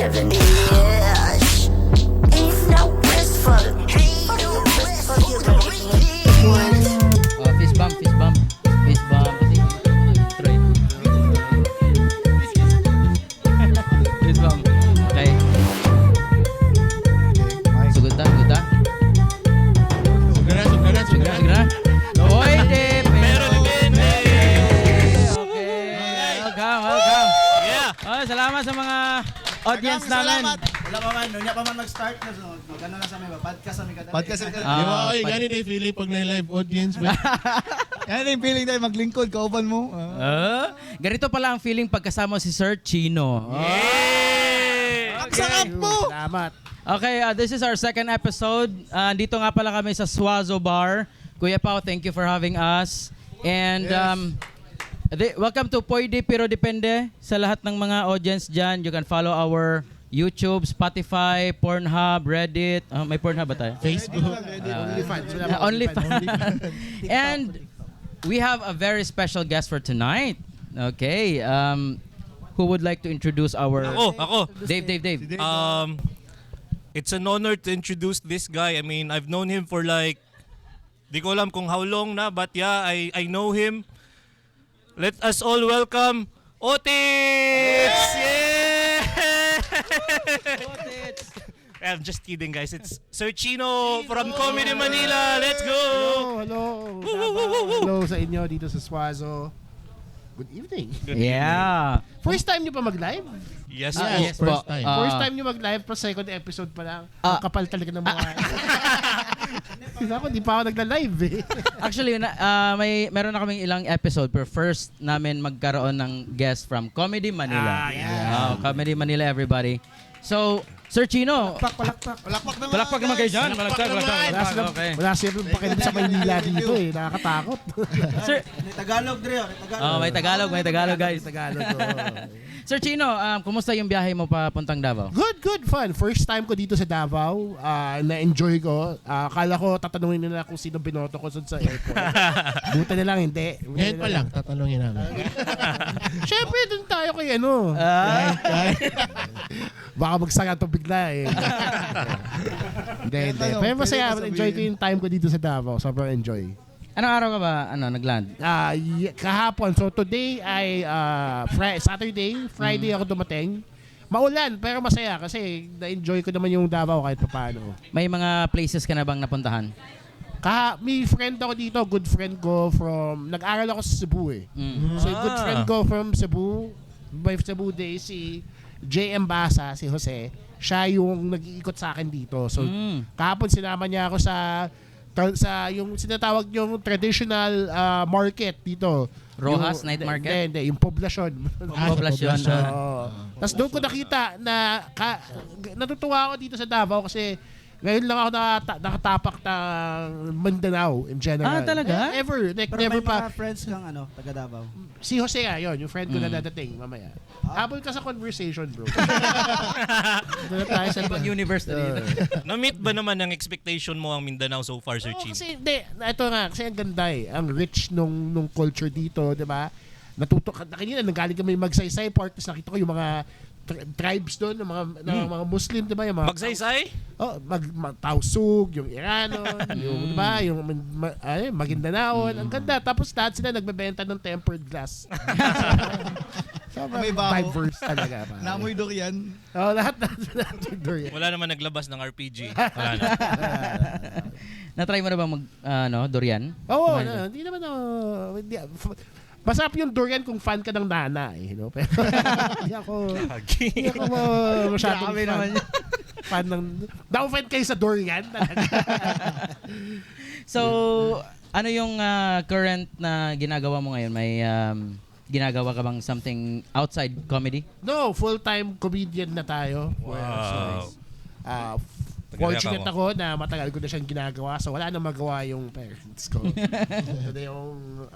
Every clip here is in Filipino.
7 years. Ain't no rest for the Fist bump, fist bump. Fist bump. Troy. Fist bump. Okay. Sugod ta, sugod ta. Sigura. Oy, Dip. Meron again. Okay. Welcome. Yeah. Oh, salamat sa mga audience namin. Wala pa man, nunya pa man mag-start na. So, magano na sa may podcast sa may kadali. Podcast ka. Ah, Di ba? Oy, ganun yung feeling pag na-live audience. Yan yung feeling tayo maglingkod, kauban mo. Ganito pala ang feeling pagkasama si Sir Chino. Ang sarap mo! Salamat. Okay, this is our second episode. Dito nga pala kami sa Swazo Bar. Kuya Pao, thank you for having us. And welcome to Pwede Pero Depende sa lahat ng mga audience dyan. You can follow our YouTube, Spotify, Pornhub, Reddit. May Pornhub ba tayo? Facebook. OnlyFans. And we have a very special guest for tonight. Okay. Who would like to introduce our... Ako. Dave. It's an honor to introduce this guy. I mean, I've known him for like, di ko alam kung how long na, but yeah, I know him. Let us all welcome Otits! Yeah! I'm just kidding, guys. It's Sir Chino from Comedy Manila. Let's go! Hello. Hello sa inyo dito sa Swazo. Good evening. Yeah. First time niyo pa mag-live? Yes, Yes po. po. First time niyo mag-live pa second episode pa lang. Ang kapal talaga ng mukha. Kasi ako, di pa ako nagla-live eh. Actually, meron na kaming ilang episode pero first namin magkaroon ng guest from Comedy Manila. Comedy Manila, everybody. So, Sir Chino. Palakpak naman kayo dyan. Palakpak. Okay. Wala siya pakinig sa Maynila dito eh. Nakakatakot. Sir, May Tagalog, Dre. may Tagalog, guys. Tagalog. Sir Chino, kumusta yung biyahe mo papuntang Davao? Good, fun. First time ko dito sa Davao. Na-enjoy ko. Akala ko tatanungin nila kung sino binoto ko sa airport. Buta na lang, hindi. Ngayon pa lang, tatanungin namin. Siyempre, dun tayo kay ano. Baka magsara to bigla eh. Hindi. Pero masaya. Enjoy ko yung time ko dito sa Davao. Sobrang enjoy. Anong araw ka ba nag-land? Kahapon. So today ay Saturday. Friday ako dumating. Maulan pero masaya kasi na-enjoy ko naman yung Davao kahit paano. May mga places ka na bang napuntahan? May friend ako dito, good friend ko from, nag-aral ako sa Cebu eh. So good friend ko from Cebu, by Cebu Day, si JM Basa, si Jose, siya yung nag-iikot sa akin dito. So kahapon sinama niya ako sa yung sinatawag yung traditional market dito. Rojas Night Market? Hindi, yung poblasyon. Poblasyon. Tapos doon ko nakita na natutuwa ako dito sa Davao kasi ngayon lang ako nakatapak ng Mindanao in general. Talaga? Ever. Like, Pero never may pa. mga friends kang taga Davao. Si Jose nga, yun. Yung friend ko na dadating mamaya. Habol ka sa conversation, bro. Doon na tayo sa Ibang universe na dito. Na-meet ba naman ang expectation mo ang Mindanao so far, Sir Chino? Kasi, ito nga, kasi ang ganda eh. Ang rich nung culture dito, di ba? Kanina, nanggaling kami magsaysay part, tapos nakita ko yung mga tribes doon, ng mga Muslim, di ba? Yung mga Magsaysay? Tausug, yung Iranon, yung, di ba? Yung Magindanaon. Ang ganda. Tapos lahat sila nagbebenta ng tempered glass. May baho. Diverse talaga. Namoy durian. Lahat durian. Wala naman naglabas ng RPG. Wala na. Na-try mo na bang durian? Oo, hindi naman masarap yung durian kung fan ka ng nana eh, no? Pero hindi ako masyadong fan ng... Na-offend kayo sa durian talaga. So, ano yung current na ginagawa mo ngayon? May ginagawa ka bang something outside comedy? No, full-time comedian na tayo. Wow. Fortunate ako na matagal ko na siyang ginagawa so wala nang magawa yung parents ko. So yung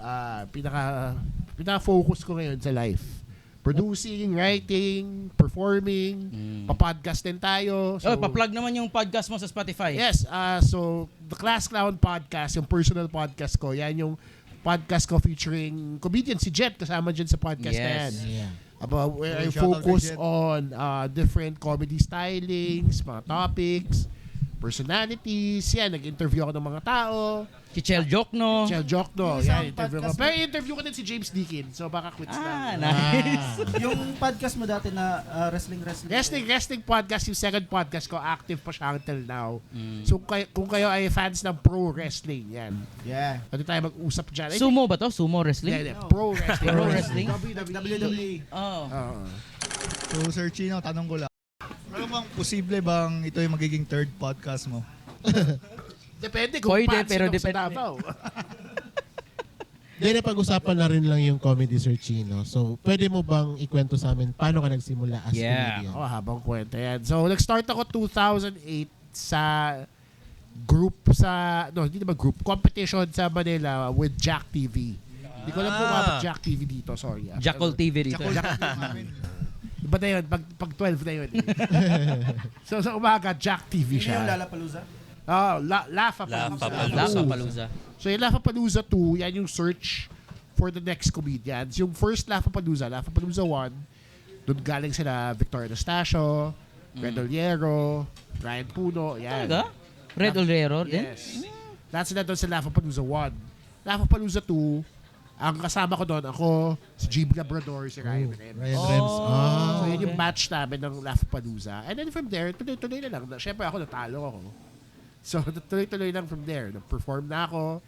pinaka-focus ko ngayon sa life. Producing, writing, performing, pa-podcast din tayo. So, pa-plug naman yung podcast mo sa Spotify. Yes, so the Class Clown Podcast, yung personal podcast ko, yan yung podcast ko featuring comedian si Jet kasama dyan sa podcast na yan. Yeah. about where I Shout out focus kay Jet. on different comedy stylings, mga topics, personalities. Yan, nag-interview ako ng mga tao. Chichel Jokno. Chel Jokno, Yung yan, isang interview ko. podcast Pero interview ko din si James Deakin, so baka quits Ah, na. nice. Yung podcast mo dati na wrestling. Wrestling podcast, yung second podcast ko, active pa siya until now. Mm. So kung kayo ay fans ng pro wrestling, yan. Yeah. Pwede tayo mag-usap dyan. Sumo ba to? Sumo Hindi, wrestling? hindi. Pro wrestling. Pro wrestling? WWE. Oh. Oo. So, Sir Chino, tanong ko lang. Ano bang posible bang ito yung magiging third podcast mo? Depende kung Pwede, fans pero sino sa depende. Davao. Then napag-usapan na rin lang yung comedy, Sir Chino. So, pwede mo bang ikwento sa amin paano ka nagsimula as Yeah. comedian? Oh, habang kwento yan. So, nag-start ako 2008 sa group hindi naman group, competition sa Manila with Jack TV. Hindi ko alam kung mabot Jack TV dito, sorry. Jackal TV dito. Iba na yun, pag 12 na yun. So, sa umaga, Jack TV Yun yung siya. Lalapalooza. Oh, Laugh-A-Palooza. Lapapalooza. So, yung Laugh-A-Palooza 2, yan yung search for the next comedians. Yung first Laugh-A-Palooza 1, doon galing sila Victor Anastasio, Red Oliero, Ryan Puno, yan. Talaga? Red Olero din? Yes. Lahat sila doon sa Laugh-A-Palooza 1. Laugh-A-Palooza 2, ang kasama ko doon, ako, si JB Labrador, si Ryan Rems. Ryan Rems. So, yun yung batch namin ng Laugh-A-Palooza. And then from there, tuloy-tuloy na lang. Siyempre ako, natalo ako. So, tuloy-tuloy lang from there. Nag-perform na ako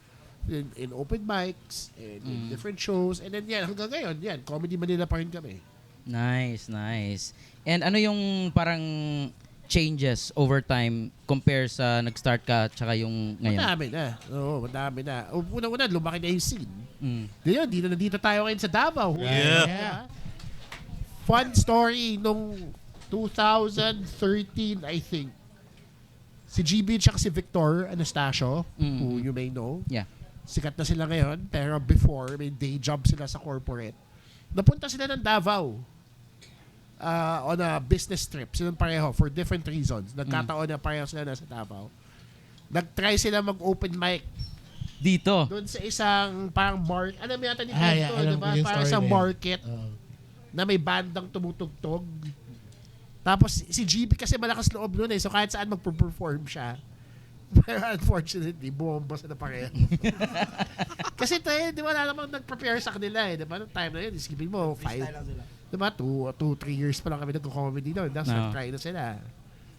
in open mics, and in different shows. And then yan, hanggang ngayon, yan, Comedy Manila pa rin kami. Nice, nice. And ano yung parang changes over time compare sa nag-start ka tsaka yung ngayon? Madami na. Oo, madami na. Unang-una, lumaki na yung scene. Mm. Dito tayo ngayon sa Davao. Yeah. Yeah. Fun story nung 2013, I think. Si GB at si Victor Anastasio, who you may know. Yeah. Sikat na sila ngayon, pero before, may day job sila sa corporate. Napunta sila ng Davao on a business trip. Silang pareho for different reasons. Nagkataon na pareho sila nasa Davao. Nag-try sila mag-open mic Dito. doon sa isang parang market. Alam mo yata ni Ah, yeah, Victor, alam diba? ko yung Parang story sa na yun. market Oo. na may bandang tumutugtog. Tapos si GB kasi malakas loob nun eh. So kahit saan magpo-perform siya. Pero unfortunately, bumomba sa na pareho. Kasi tayo, di ba, wala namang nag-prepare sa kanila eh. Di ba, noong time na yun, isipin mo, 5, di ba, 2-3 years pa lang kami nag-comedy doon. That's No. nag-try na sila.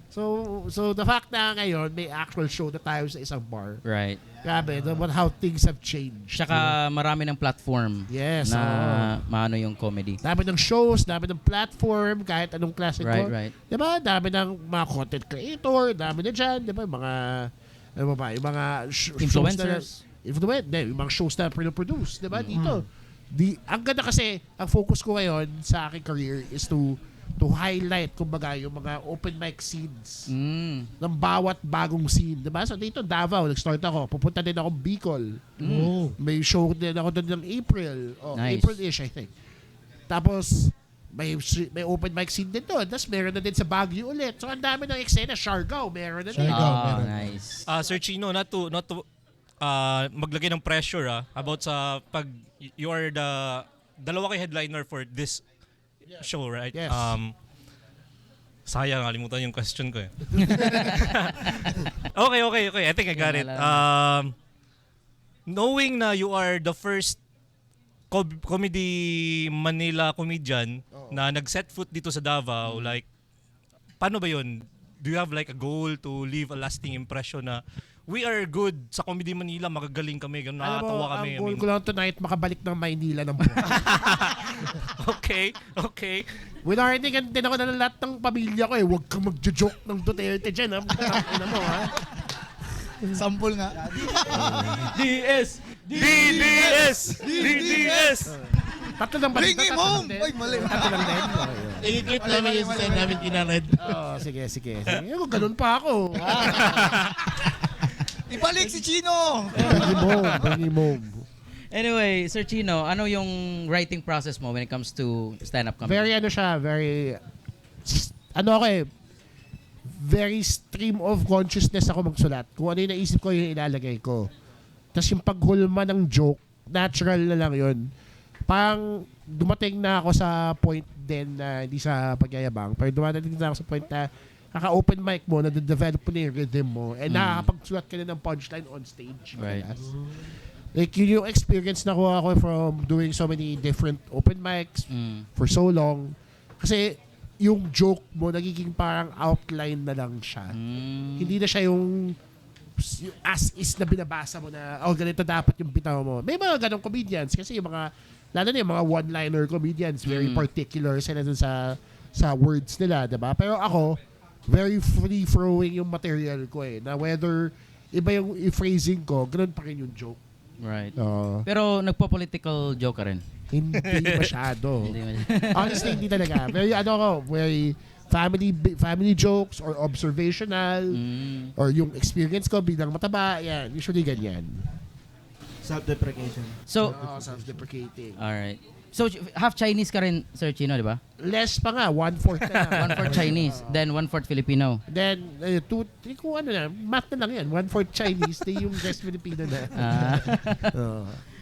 So the fact na ngayon, may actual show na tayo sa isang bar. Right. Grabe, how things have changed. Tsaka marami ng platform Yes, na maano yung comedy. dami ng shows, dami ng platform, kahit anong klase Right, ko. right. Diba? Dami ng mga content creator, dami na dyan. Diba? Yung mga, ano ba ba? Yung mga Influencers. Yung mga shows na produce. Diba? Dito. Ang ganda kasi, ang focus ko ngayon sa aking career is to highlight, kumbaga, yung mga open mic scenes Mm. ng bawat bagong scene. Diba? So dito, Davao, nag-start ako. Pupunta din ako Bicol. Oh. May show din ako doon ng April. Nice. April-ish, I think. Tapos, may open mic scene din doon. Tapos meron na din sa Baguio ulit. So, ang dami ng eksena. Siargao, meron na din. Siargao. Ah, meron. nice. Sir Chino, not to maglagay ng pressure about sa pag you are the dalawa kay headliner for this show, right? Yes. Sayang, kalimutan yung question ko eh. Okay. I think I got it. Knowing na you are the first comedy Manila comedian na nag-set foot dito sa Davao, like, paano ba yun? Do you have like a goal to leave a lasting impression na we are good sa Comedy Manila, magagaling kami, ganun, Alam mo, nakakatawa kami. ang goal ko lang tonight, makabalik ng Maynila ng buhay. Okay. Winarningan din ako ng lahat ng pamilya ko eh. Huwag kang magjo-joke ng Duterte dyan. Ina mo, ha? Sample nga. DS! DDS! Tatlo lang ba? Bring him home! Ay, mali. Tatlo lang din. I-clip namin yung send namin kina Red. Sige. Ganun pa ako. Ibalik si Chino! Bring him home. Anyway, Sir Chino, ano yung writing process mo when it comes to stand-up comedy? Very stream of consciousness ako magsulat. Kung ano yung naisip ko, yung ilalagay ko. Tapos yung paghulma ng joke, natural na lang yun. parang dumating na ako sa point din na hindi sa pagyayabang, pero dumating na ako sa point na kaka-open mic mo, na-develop mo na yung rhythm mo, and nakakapagsulat ka na ng punchline on stage. Right. madalas. Like, yun yung experience na kuha ko from doing so many different open mics for so long. Kasi yung joke mo, nagiging parang outline na lang siya. Hindi na siya yung as is na binabasa mo na, oh, ganito dapat yung bitaw mo. May mga ganong comedians kasi yung mga, lalo na yung mga one-liner comedians, very particular sila dun sa words nila, diba? Pero ako, very free-throwing yung material ko eh. Na whether iba yung phrasing ko, ganun pa rin yung joke. Right. Oo. Pero nagpo-political joke ka rin. Hindi masyado. Hindi mo- Honestly, hindi talaga. Very family jokes or observational or yung experience ko bilang mataba, yan. Usually ganyan. Self-deprecation. So, Self-deprecating. alright. So, half Chinese ka rin, Sir Chino, di ba? Less pa nga, 1/4 na lang. 1/4 Chinese, then 1/4 Filipino. Then, 2, 3 ko ano na, math na lang yan. 1/4 Chinese, di yung rest Filipino na.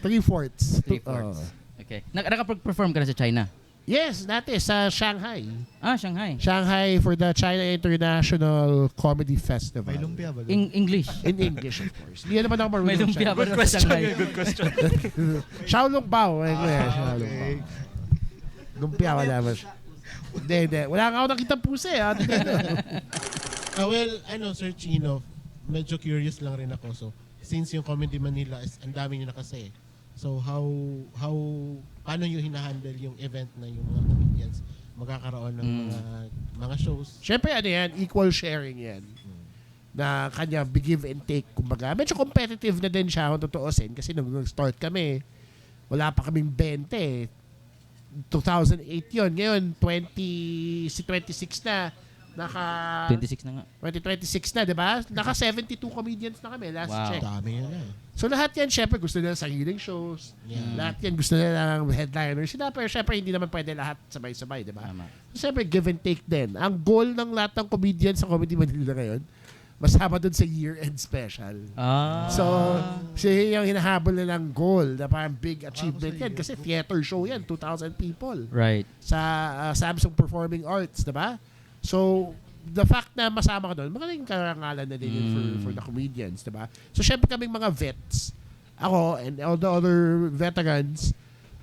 3/4. 3/4. Okay. Nakapag-perform ka na sa China? Yes, dati sa Shanghai. Shanghai. Shanghai for the China International Comedy Festival. May lumpia ba? English. In English, of course. Hindi naman ako marunong May lumpia Chinese. ba na sa Shanghai? Good question. Shaolong Bao. Shaolong Bao. Lumpia, wala ba siya? Hindi. Wala nga ako nakita pusa eh. Well, Sir Chino, medyo curious lang rin ako. So, since yung Comedy Manila is ang dami nyo na kasi, so paano nyo hinahandle yung event na yung mga comedians magkakaroon ng mga shows? Siyempre, equal sharing yan. Na kanya, give and take. Kumbaga, medyo competitive na din siya kung totoosin. Kasi nung nag-start kami, wala pa kaming 20. 2008 yun. Ngayon, 26 na. 26 na nga. 2026 na, di ba? Naka 72 comedians na kami last Wow. check. Dami yun na. So lahat yan, syempre, gusto nila sariling shows. Lahat yan, gusto nila ng headliners sila. Pero syempre, hindi naman pwede lahat sabay-sabay, di ba? Tama. So, syempre, give and take din. Ang goal ng lahat ng comedians sa Comedy Manila ngayon, masama dun sa year-end special. So, siya yung hinahabol na ng goal na parang big achievement yan. Kasi theater show yan, 2,000 people. Right. Sa Samsung Performing Arts, di ba? So, the fact na masama ka doon, magaling karangalan na din yun for the comedians, di ba? So, syempre kaming mga vets, ako and all the other veterans,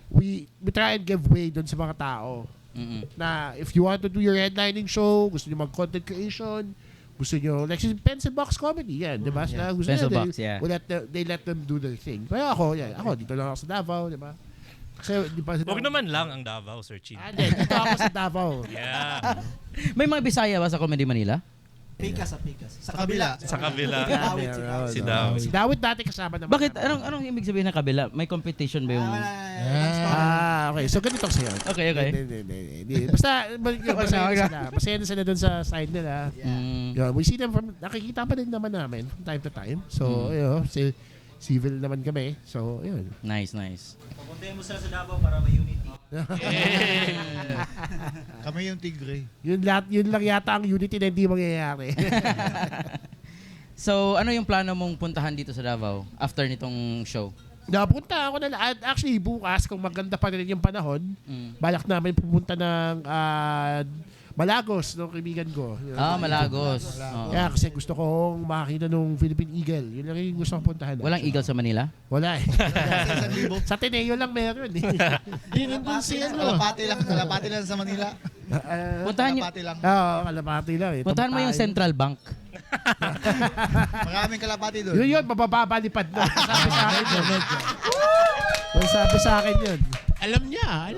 we try and give way doon sa mga tao. Na if you want to do your headlining show, gusto nyo mag-content creation, gusto nyo, like Pencil Box Comedy, yan, di ba? Sila, gusto Pencil nila, Box, yeah. they let them do their thing. Pero ako, dito lang ako sa Davao, di ba? Kasi, di ba? Huwag naman lang ang Davao, Sir Chino. Dito ako sa Davao. Yeah. May mga Bisaya ba sa Comedy Manila? Pikas. Sa kabila. Sa kabila. Dawit, Si Dawit. Si Dawit dati kasama naman. Bakit? Anong ibig sabihin ng kabila? May competition ba yung... Okay. So, ganito kasi yun. Okay. Hindi. Basta, masaya na sila dun sa side nila. Yun, we see them nakikita pa din naman namin from time to time. So, civil naman kami. So, yun. Nice. Pupuntahin mo sila sa Davao para may unity. Kami yung tigre. Yun lang yata ang unity na hindi mangyayari. So, ano yung plano mong puntahan dito sa Davao after nitong show? Napunta ako na actually bukas kung maganda pa rin yung panahon, balak namin pumunta ng Malagos, no, kaibigan ko. Malagos. Oo. Kaya kasi gusto kong makakita ng Philippine Eagle. Yun lang yung gusto kong puntahan. Walang eagle sa Manila? Wala eh. Sa Ateneo lang meron eh. Hindi nandun si Kalapati lang sa Manila. Puntahan niyo. Kalapati lang. Oo, kalapati lang eh. Puntahan mo yung Central Bank. Maraming kalapati doon. Yun, mababalipad na. Sabi sa akin yun. Sabi sa akin yun. Alam niya.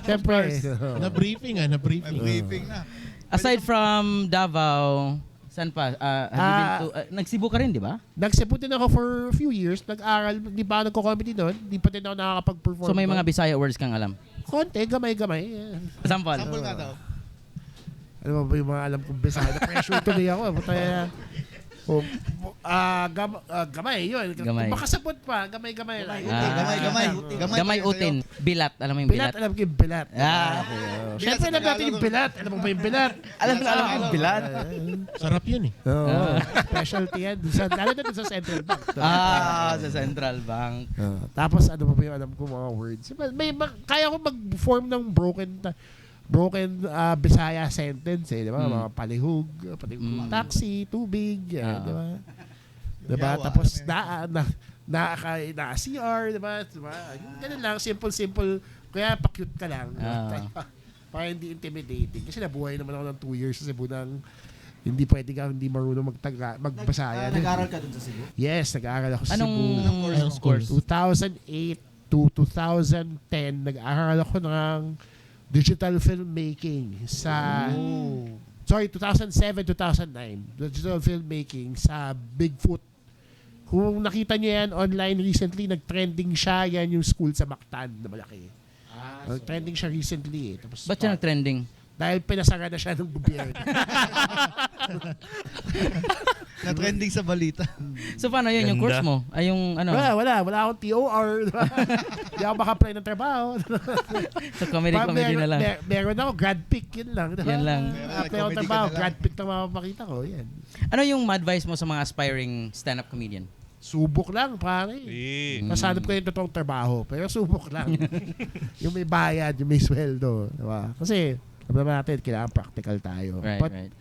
Siyempre. Na-briefing. May briefing na. Aside from Davao, saan pa? Have you been to... nagsibu ka rin, di ba? Nagsipu din ako for a few years. Nag-aral, di ba ako nagko-comedy doon? Di pa din ako nakakapag-perform. So may mga doon. Bisaya words kang alam? Konti, gamay-gamay. Sample. Sample nga daw. Ano ba yung mga alam kong Bisaya? Na-pressure tuloy ako. Gamay, yun. Gamay. Makasabot pa, gamay-gamay lang. Gamay. Gamay utin. Bilat. Alam mo yung Bilat, bilat? alam ko yung bilat. Ah. Okay, Siyempre, alam natin yung bilat. Alam mo ba yung bilat? Alam ko yung bilat. Sarap yun eh. Oo. Specialty yan. Lalo na dun sa Central Bank. Sa Central Bank. Tapos ano pa ba yung alam ko mga words? Kaya ko mag-form ng broken Bisaya sentence eh, di ba? Mga palihog, taxi, tubig, di ba? Di ba? Yawa, Tapos alam CR, di ba? Ganun lang, simple. Kaya pa-cute ka lang. Para hindi intimidating. Kasi nabuhay naman ako ng 2 years sa Cebu nang hindi pwede ka hindi marunong magbasaya. Nag-aaral ka dun sa Cebu? Yes, nag-aaral ako sa Cebu. Anong course? 2008 to 2010, nag-aaral ako ng digital filmmaking sa 2007-2009. Digital filmmaking sa Bigfoot. Kung nakita niyo yan online recently, nag-trending siya. Yan yung school sa Mactan na malaki. Trending siya recently eh. Tapos, Ba't siya nag-trending? dahil pinasara na siya ng gobyerno. Na-trending sa balita. So paano yun? Yung Ganda. course mo? Ay yung ano? Wala akong TOR. Hindi ako maka-apply ng trabaho. So comedy na lang. Meron ako, grad pick, yun lang. Diba? Yan lang. Apply ako ng trabaho, grad pick na mapapakita ko. Yan. Ano yung advice mo sa mga aspiring stand-up comedian? Subok lang, pare. Masanap ko yung totoong trabaho. Pero subok lang. Yung may bayad, yung may sweldo. Diba? Kasi, alam natin, kailangan practical tayo. Right, But right.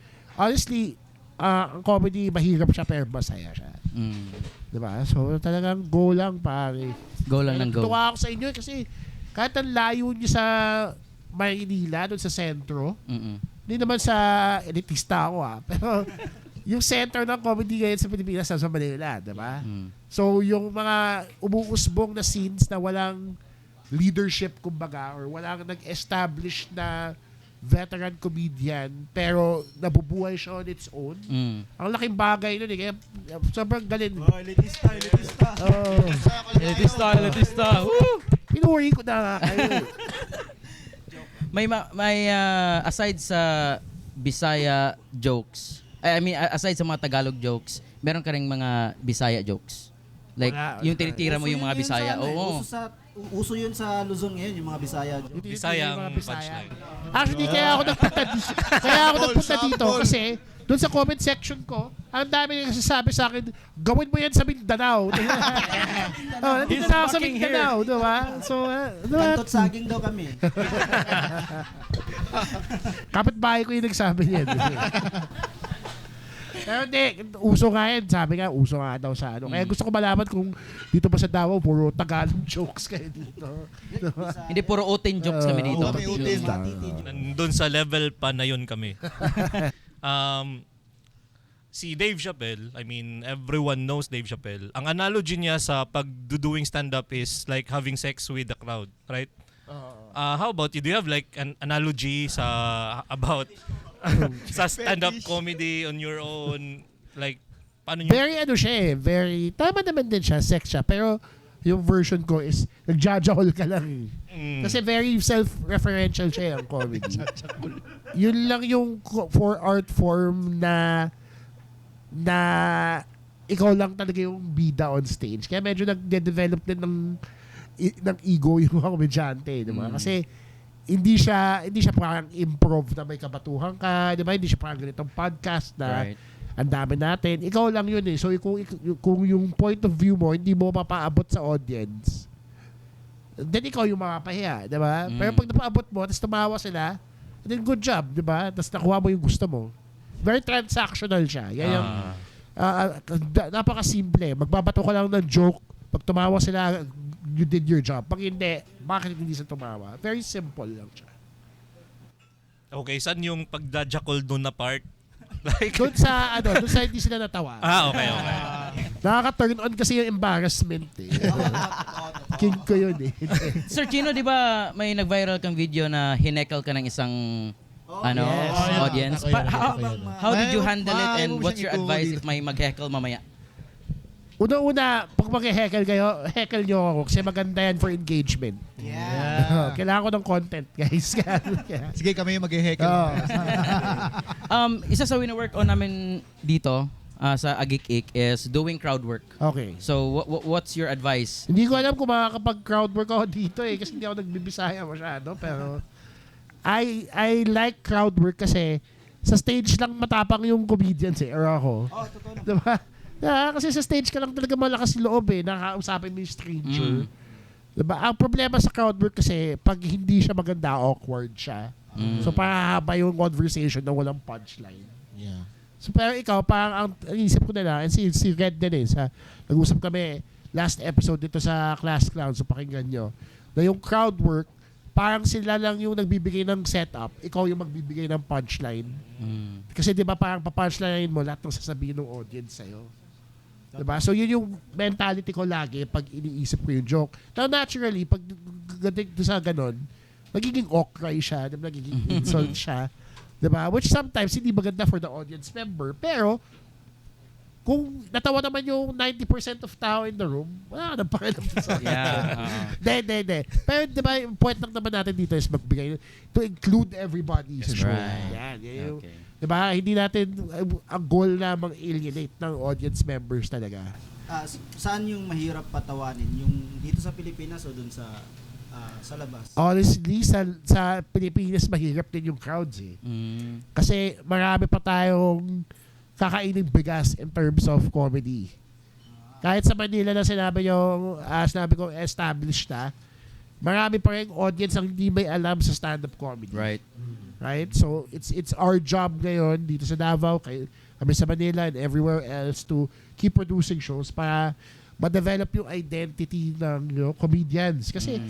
honestly, ang comedy, mahirap siya pero masaya siya. Diba? So, talagang go lang, pare. Go lang ng go. Tuwa ako sa inyo kasi kahit ang layo niyo sa Maynila, doon sa sentro, hindi naman sa elitista ako pero yung center ng comedy ngayon sa Pilipinas sa Manila, diba? So, yung mga umuusbong na scenes na walang leadership, kumbaga, or walang nag-establish na veteran comedian, pero nabubuhay siya on its own. Ang laking bagay nun eh. Kaya sobrang galing. Oh, elitista. Elitista. Woo! Pinuri ko na nga kayo. May aside sa Bisaya jokes, aside sa mga Tagalog jokes, meron ka ring mga Bisaya jokes. Like, Wala. yung tinitira mo yung mga Bisaya. Oo. Uso yun sa Luzon ngayon, yung mga Bisaya. Bisaya ang Yung mga Bisaya. punchline. Actually, kaya ako nagpunta dito kasi doon sa comment section ko, ang dami nang nagsasabi sa akin, gawin mo yan sa Mindanao. Nandito na ako sa Mindanao, diba? So, diba? Kantot saging daw kami. Kapitbahay ko yung nagsabi niyan. Pero hindi, uso nga yan. Sabi nga, uso nga daw sa ano. Kaya gusto ko malaman kung dito ba sa Davao, puro Tagalog jokes kayo dito. Diba? Hindi, puro otin jokes kami dito. Kami utin. Nandun sa level pa na yun kami. Si Dave Chappelle, I mean, everyone knows Dave Chappelle. Ang analogy niya sa pag-doing stand-up is like having sex with the crowd, right? How about you? Do you have like an analogy about sa stand-up comedy on your own? Like, paano nyo? Very ano siya very, tama naman din siya, sex siya. Pero yung version ko is, nag-jajahol ka lang. Kasi very self-referential siya yung comedy. Yun lang yung for art form na ikaw lang talaga yung bida on stage. Kaya medyo nagde-develop din ng ego yung mga komedyante, di ba? Kasi hindi siya parang improv na may kabatuhan ka, di ba? Hindi siya parang ganitong podcast na ang dami natin. Ikaw lang yun eh. So kung yung point of view mo hindi mo mapaabot sa audience, then ikaw yung makapahiya, di ba? Pero pag napaabot mo, tapos tumawa sila, then good job, di ba? Tapos nakuha mo yung gusto mo. Very transactional siya. Yan yung napaka-simple. Magbabato ka lang ng joke. Pag tumawa sila, you did your job. Pag hindi, bakit hindi sila tumawa? Very simple lang siya. Okay, saan yung pagdajakol doon na part? Like, Doon sa hindi sila natawa. okay. Nakaka-turn on kasi yung embarrassment eh. King ko yun eh. Sir Chino, di ba may nag-viral kang video na hinekel ka ng isang audience? Ako yun, ako yun. How did you handle it and Maaari mo what's your siyang advice ituloy. if may mag-heckle mamaya? Una, pag mag-heckle kayo, heckle nyo ako kasi maganda yan for engagement. Yeah. Kailangan ko ng content, guys. Sige, kami yung mag-heckle. Isa sa wina-work on namin dito sa Agik-Ik is doing crowd work. Okay. So, what's your advice? Hindi ko alam kung makakapag-crowd work ako dito kasi hindi ako nagbibisaya masyado. Pero I like crowd work kasi sa stage lang matapang yung comedians or ako. Oh, totoo na. Diba? Kasi sa stage ka lang talaga malakas yung loob nakakausapin mo yung stranger. Diba? Ang problema sa crowd work kasi pag hindi siya maganda, awkward siya. So parahaba yung conversation na walang punchline. Yeah. So pero ikaw, parang ang isip ko na lang, and si Red din nag-usap kami last episode dito sa Class Clown, so pakinggan nyo, na yung crowd work, parang sila lang yung nagbibigay ng setup, ikaw yung magbibigay ng punchline. Kasi di ba parang pa-punchline mo, lahat ng sasabihin ng audience sa'yo. Diba? So yun yung mentality ko lagi pag iniisip ko yung joke. Now naturally, pag sa ganon, magiging awkward siya, diba? Nagiging insult siya. Diba? Which sometimes hindi maganda for the audience member. Pero, kung natawa naman yung 90% of tao in the room, wala ka nang pakialam sa Hindi. Pero diba, yung point lang naman natin dito is magbigay, to include everybody sa show. Right. Yan. Okay. Diba? Hindi natin, ang goal na mag-alienate ng audience members talaga. Saan yung mahirap patawanin? Yung dito sa Pilipinas o dun sa labas? Honestly, sa Pilipinas, mahirap din yung crowds Kasi marami pa tayong kakaining bigas in terms of comedy. Kahit sa Manila na sinabi ko established na, marami pa rin audience ang hindi may alam sa stand-up comedy. Right. Right? So, it's our job ngayon dito sa Davao, kami sa Manila and everywhere else to keep producing shows para ma-develop yung identity ng comedians. Kasi,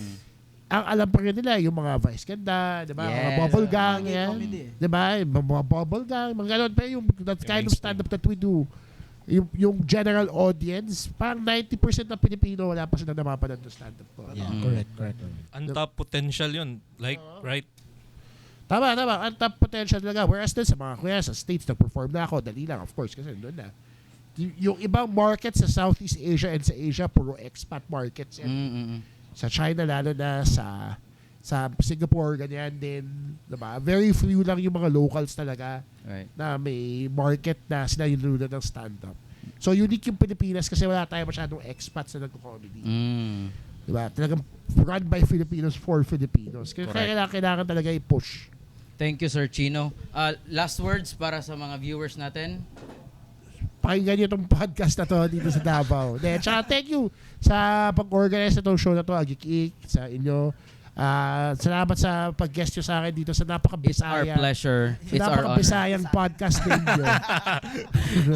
ang alam pa rin nila yung mga Vice Ganda, di ba? Mga bubble gang, yan. Di ba? Mga bubble gang, mga ganun. Pero yung that kind of stand-up that we do, yung general audience, parang 90% ng Pilipino wala pa sila napapanood ng stand-up ko. Yeah, correct. Untapped potential yun. Like, right? Tama. Untapped potential talaga. Whereas dun sa mga kuya, sa States, nag-perform na ako. Dali lang, of course, kasi doon na. Yung ibang markets sa Southeast Asia and sa Asia, puro expat markets yan. Sa China, lalo na sa Singapore, ganyan din. Diba? Very few lang yung mga locals talaga na may market na sila yung luna ng stand-up. So, unique yung Pilipinas kasi wala tayo masyadong expats na nagko-comedy. Diba? Talagang run by Filipinos for Filipinos. Kaya kailangan talaga i-push. Thank you, Sir Chino. Last words para sa mga viewers natin. Pakinggan nyo itong podcast na to dito sa Davao. Tsaka thank you sa pag-organize na itong show na to, Agik-Ik, sa inyo. Salamat sa pag-guest nyo sa akin dito sa It's our napakabisaya. pleasure. It's our honor. Napakabisayang podcast ninyo.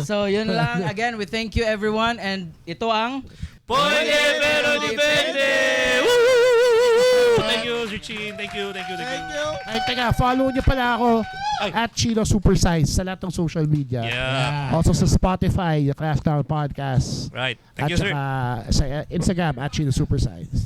So, yun lang. Again, we thank you everyone. And ito ang... Pwede pero depende! Woo! Thank you, Sir Chin. Thank you. Ay, teka, follow nyo pala ako at Chino Supersize sa lahat ng social media. Yeah. Also sa Spotify, the Class Clown Podcast. Right. Thank you, sir. At saka sa Instagram at Chino Supersize.